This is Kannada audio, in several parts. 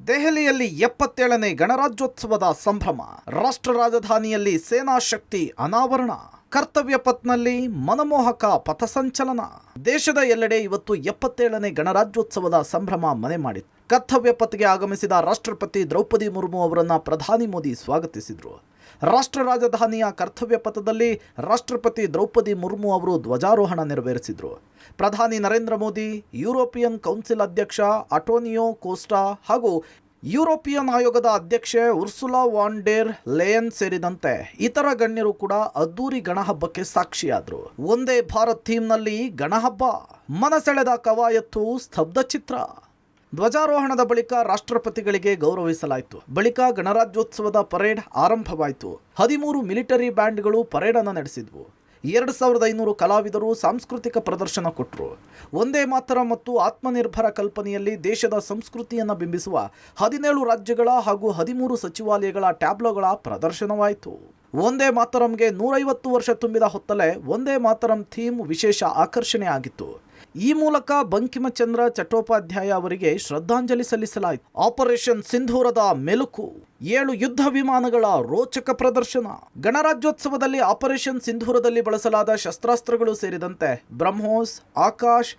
ದೆಹಲಿಯಲ್ಲಿ 77ನೇ ಗಣರಾಜ್ಯೋತ್ಸವದ ಸಂಭ್ರಮ. ರಾಷ್ಟ್ರ ರಾಜಧಾನಿಯಲ್ಲಿ ಸೇನಾ ಶಕ್ತಿ ಅನಾವರಣ. ಕರ್ತವ್ಯ ಪಥ್ನಲ್ಲಿ ಮನಮೋಹಕ ಪಥಸಂಚಲನ. ದೇಶದ ಎಲ್ಲೆಡೆ ಇವತ್ತು 77ನೇ ಗಣರಾಜ್ಯೋತ್ಸವದ ಸಂಭ್ರಮ ಮನೆ ಮಾಡಿತು. ಕರ್ತವ್ಯ ಪಥ್ಗೆ ಆಗಮಿಸಿದ ರಾಷ್ಟ್ರಪತಿ ದ್ರೌಪದಿ ಮುರ್ಮು ಅವರನ್ನು ಪ್ರಧಾನಿ ಮೋದಿ ಸ್ವಾಗತಿಸಿದರು. ರಾಷ್ಟ್ರ ರಾಜಧಾನಿಯ ಕರ್ತವ್ಯ ಪಥದಲ್ಲಿ ರಾಷ್ಟ್ರಪತಿ ದ್ರೌಪದಿ ಮುರ್ಮು ಅವರು ಧ್ವಜಾರೋಹಣ ನೆರವೇರಿಸಿದರು. ಪ್ರಧಾನಿ ನರೇಂದ್ರ ಮೋದಿ, ಯುರೋಪಿಯನ್ ಕೌನ್ಸಿಲ್ ಅಧ್ಯಕ್ಷ ಅಟೋನಿಯೋ ಕೋಸ್ಟಾ ಹಾಗೂ ಯುರೋಪಿಯನ್ ಆಯೋಗದ ಅಧ್ಯಕ್ಷೆ ಉರ್ಸುಲಾ ವಾನ್ ಡೆರ್ ಲೆಯನ್ ಸೇರಿದಂತೆ ಇತರ ಗಣ್ಯರು ಕೂಡ ಅದ್ದೂರಿ ಗಣಹಬ್ಬಕ್ಕೆ ಸಾಕ್ಷಿಯಾದರು. ಒಂದೇ ಭಾರತ್ ಥೀಮ್ನಲ್ಲಿ ಗಣಹಬ್ಬ, ಮನಸೆಳೆದ ಕವಾಯತ್ತು, ಸ್ತಬ್ಧ ಚಿತ್ರ. ಧ್ವಜಾರೋಹಣದ ಬಳಿಕ ರಾಷ್ಟ್ರಪತಿಗಳಿಗೆ ಗೌರವಿಸಲಾಯಿತು. ಬಳಿಕ ಗಣರಾಜ್ಯೋತ್ಸವದ ಪರೇಡ್ ಆರಂಭವಾಯಿತು. 13 ಮಿಲಿಟರಿ ಬ್ಯಾಂಡ್ಗಳು ಪರೇಡ್ ಅನ್ನು ನಡೆಸಿದ್ವು. 2500 ಕಲಾವಿದರು ಸಾಂಸ್ಕೃತಿಕ ಪ್ರದರ್ಶನ ಕೊಟ್ಟರು. ಒಂದೇ ಮಾತರ ಮತ್ತು ಆತ್ಮನಿರ್ಭರ ಕಲ್ಪನೆಯಲ್ಲಿ ದೇಶದ ಸಂಸ್ಕೃತಿಯನ್ನು ಬಿಂಬಿಸುವ 17 ರಾಜ್ಯಗಳ ಹಾಗೂ 13 ಸಚಿವಾಲಯಗಳ ಟ್ಯಾಬ್ಲೋಗಳ ಪ್ರದರ್ಶನವಾಯಿತು. ಒಂದೇ ಮಾತರಂಗೆ 150 ವರ್ಷ ತುಂಬಿದ ಹೊತ್ತಲೇ ಒಂದೇ ಮಾತರಂ ಥೀಮ್ ವಿಶೇಷ ಆಕರ್ಷಣೆ ಆಗಿತ್ತು. ಈ ಮೂಲಕ ಬಂಕಿಮಚಂದ್ರ ಚಟ್ಟೋಪಾಧ್ಯಾಯ ಅವರಿಗೆ ಶ್ರದ್ಧಾಂಜಲಿ ಸಲ್ಲಿಸಲಾಯಿತು. ಆಪರೇಷನ್ ಸಿಂಧೂರದ ಮೆಲುಕು, 7 ಯುದ್ಧ ವಿಮಾನಗಳ ರೋಚಕ ಪ್ರದರ್ಶನ. ಗಣರಾಜ್ಯೋತ್ಸವದಲ್ಲಿ ಆಪರೇಷನ್ ಸಿಂಧೂರದಲ್ಲಿ ಬಳಸಲಾದ ಶಸ್ತ್ರಾಸ್ತ್ರಗಳು ಸೇರಿದಂತೆ ಬ್ರಹ್ಮೋಸ್, ಆಕಾಶ್,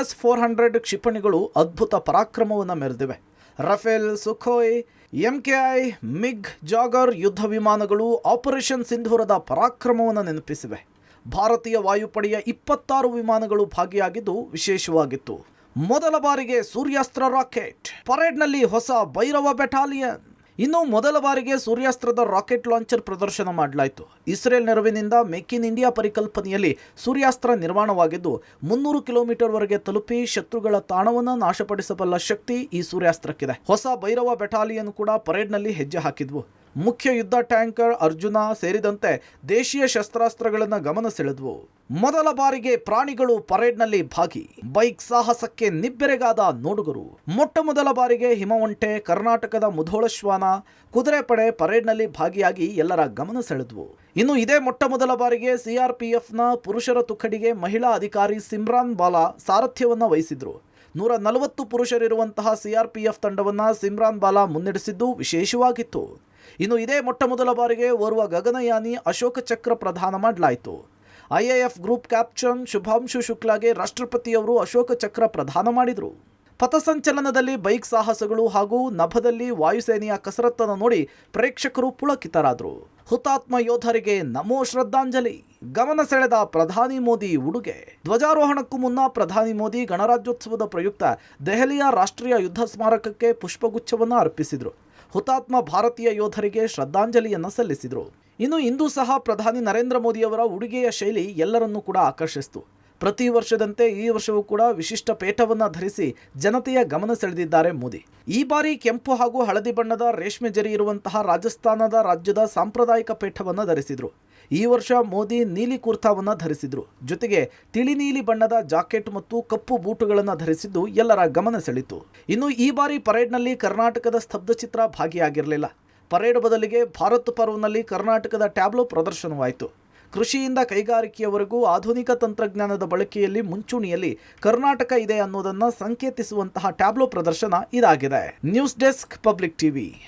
S-400 ಕ್ಷಿಪಣಿಗಳು ಅದ್ಭುತ ಪರಾಕ್ರಮವನ್ನು ಮೆರೆದಿವೆ. Rafale, Sukhoi, MKI, MiG, Jaguar ಯುದ್ಧ ವಿಮಾನಗಳು ಆಪರೇಷನ್ ಸಿಂಧೂರದ ಪರಾಕ್ರಮವನ್ನು ನೆನಪಿಸಿವೆ. ಭಾರತೀಯ ವಾಯುಪಡೆಯ 26 ವಿಮಾನಗಳು ಭಾಗಿಯಾಗಿದ್ದು ವಿಶೇಷವಾಗಿತ್ತು. ಮೊದಲ ಬಾರಿಗೆ ಸೂರ್ಯಾಸ್ತ್ರ ರಾಕೆಟ್ ಪರೇಡ್ನಲ್ಲಿ ಹೊಸ ಭೈರವ ಬೆಟಾಲಿಯನ್. ಇನ್ನು ಮೊದಲ ಬಾರಿಗೆ ಸೂರ್ಯಾಸ್ತ್ರದ ರಾಕೆಟ್ ಲಾಂಚರ್ ಪ್ರದರ್ಶನ ಮಾಡಲಾಯಿತು. ಇಸ್ರೇಲ್ ನೆರವಿನಿಂದ ಮೇಕ್ ಇನ್ ಇಂಡಿಯಾ ಪರಿಕಲ್ಪನೆಯಲ್ಲಿ ಸೂರ್ಯಾಸ್ತ್ರ ನಿರ್ಮಾಣವಾಗಿದ್ದು 300 ಕಿಲೋಮೀಟರ್ವರೆಗೆ ತಲುಪಿ ಶತ್ರುಗಳ ತಾಣವನ್ನು ನಾಶಪಡಿಸಬಲ್ಲ ಶಕ್ತಿ ಈ ಸೂರ್ಯಾಸ್ತ್ರಕ್ಕಿದೆ. ಹೊಸ ಭೈರವ ಬೆಟಾಲಿಯನ್ ಕೂಡ ಪರೇಡ್ನಲ್ಲಿ ಹೆಜ್ಜೆ ಹಾಕಿದ್ವು. ಮುಖ್ಯ ಯುದ್ಧ ಟ್ಯಾಂಕರ್ ಅರ್ಜುನ ಸೇರಿದಂತೆ ದೇಶೀಯ ಶಸ್ತ್ರಾಸ್ತ್ರಗಳನ್ನು ಗಮನ ಸೆಳೆದ್ವು. ಮೊದಲ ಬಾರಿಗೆ ಪ್ರಾಣಿಗಳು ಪರೇಡ್ನಲ್ಲಿ ಭಾಗಿ. ಬೈಕ್ ಸಾಹಸಕ್ಕೆ ನಿಬ್ಬೆರೆಗಾದ ನೋಡುಗರು. ಮೊಟ್ಟ ಮೊದಲ ಬಾರಿಗೆ ಹಿಮವಂಟೆ, ಕರ್ನಾಟಕದ ಮುಧೋಳಶ್ವಾನ, ಕುದುರೆಪಡೆ ಪರೇಡ್ನಲ್ಲಿ ಭಾಗಿಯಾಗಿ ಎಲ್ಲರ ಗಮನ ಸೆಳೆದ್ವು. ಇನ್ನು ಇದೇ ಮೊಟ್ಟ ಮೊದಲ ಬಾರಿಗೆ CRPFನ ಪುರುಷರ ತುಕಡಿಗೆ ಮಹಿಳಾ ಅಧಿಕಾರಿ ಸಿಮ್ರಾನ್ ಬಾಲಾ ಸಾರಥ್ಯವನ್ನು ವಹಿಸಿದ್ರು. 140 ಪುರುಷರಿರುವಂತಹ CRPF ತಂಡವನ್ನು ಸಿಮ್ರಾನ್ ಬಾಲಾ ಮುನ್ನಡೆಸಿದ್ದು ವಿಶೇಷವಾಗಿತ್ತು. ಇನ್ನು ಇದೇ ಮೊಟ್ಟ ಮೊದಲ ಬಾರಿಗೆ ಓರ್ವ ಗಗನಯಾನಿ ಅಶೋಕ ಚಕ್ರ ಪ್ರದಾನ ಮಾಡಲಾಯಿತು. IAF ಗ್ರೂಪ್ ಕ್ಯಾಪ್ಟನ್ ಶುಭಾಂಶು ಶುಕ್ಲಾಗೆ ರಾಷ್ಟ್ರಪತಿಯವರು ಅಶೋಕ ಚಕ್ರ ಪ್ರದಾನ ಮಾಡಿದರು. ಪಥಸಂಚಲನದಲ್ಲಿ ಬೈಕ್ ಸಾಹಸಗಳು ಹಾಗೂ ನಭದಲ್ಲಿ ವಾಯುಸೇನೆಯ ಕಸರತ್ತನ್ನು ನೋಡಿ ಪ್ರೇಕ್ಷಕರು ಪುಳಕಿತರಾದರು. ಹುತಾತ್ಮ ಯೋಧರಿಗೆ ನಮೋ ಶ್ರದ್ಧಾಂಜಲಿ. ಗಮನ ಸೆಳೆದ ಪ್ರಧಾನಿ ಮೋದಿ ಉಡುಗೆ. ಧ್ವಜಾರೋಹಣಕ್ಕೂ ಮುನ್ನ ಪ್ರಧಾನಿ ಮೋದಿ ಗಣರಾಜ್ಯೋತ್ಸವದ ಪ್ರಯುಕ್ತ ದೆಹಲಿಯ ರಾಷ್ಟ್ರೀಯ ಯುದ್ಧ ಸ್ಮಾರಕಕ್ಕೆ ಪುಷ್ಪಗುಚ್ಛವನ್ನು ಅರ್ಪಿಸಿದರು. ಹುತಾತ್ಮ ಭಾರತೀಯ ಯೋಧರಿಗೆ ಶ್ರದ್ಧಾಂಜಲಿಯನ್ನು ಸಲ್ಲಿಸಿದರು. ಇನ್ನು ಇಂದು ಸಹ ಪ್ರಧಾನಿ ನರೇಂದ್ರ ಮೋದಿಯವರ ಉಡುಗೆಯ ಶೈಲಿ ಎಲ್ಲರನ್ನೂ ಕೂಡ ಆಕರ್ಷಿಸಿತು. ಪ್ರತಿ ವರ್ಷದಂತೆ ಈ ವರ್ಷವೂ ಕೂಡ ವಿಶಿಷ್ಟ ಪೇಟವನ್ನು ಧರಿಸಿ ಜನತೆಯ ಗಮನ ಸೆಳೆದಿದ್ದಾರೆ ಮೋದಿ. ಈ ಬಾರಿ ಕೆಂಪು ಹಾಗೂ ಹಳದಿ ಬಣ್ಣದ ರೇಷ್ಮೆ ಜರಿ ಇರುವಂತಹ ರಾಜಸ್ಥಾನದ ರಾಜ್ಯದ ಸಾಂಪ್ರದಾಯಿಕ ಪೇಟವನ್ನು ಧರಿಸಿದರು. ಈ ವರ್ಷ ಮೋದಿ ನೀಲಿ ಕುರ್ತಾವನ್ನು ಧರಿಸಿದರು. ಜೊತೆಗೆ ತಿಳಿ ನೀಲಿ ಬಣ್ಣದ ಜಾಕೆಟ್ ಮತ್ತು ಕಪ್ಪು ಬೂಟುಗಳನ್ನು ಧರಿಸಿದ್ದು ಎಲ್ಲರ ಗಮನ ಸೆಳೆಯಿತು. ಇನ್ನು ಈ ಬಾರಿ ಪರೇಡ್ನಲ್ಲಿ ಕರ್ನಾಟಕದ ಸ್ತಬ್ಧ ಚಿತ್ರ ಭಾಗಿಯಾಗಿರಲಿಲ್ಲ. ಪರೇಡ್ ಬದಲಿಗೆ ಭಾರತ್ ಪರ್ವ್ನಲ್ಲಿ ಕರ್ನಾಟಕದ ಟ್ಯಾಬ್ಲೋ ಪ್ರದರ್ಶನವಾಯಿತು. ಕೃಷಿಯಿಂದ ಕೈಗಾರಿಕೆಯವರೆಗೂ ಆಧುನಿಕ ತಂತ್ರಜ್ಞಾನದ ಬಳಕೆಯಲ್ಲಿ ಮುಂಚೂಣಿಯಲ್ಲಿ ಕರ್ನಾಟಕ ಇದೆ ಅನ್ನೋದನ್ನು ಸಂಕೇತಿಸುವಂತಹ ಟ್ಯಾಬ್ಲೋ ಪ್ರದರ್ಶನ ಇದಾಗಿದೆ. News desk, public TV.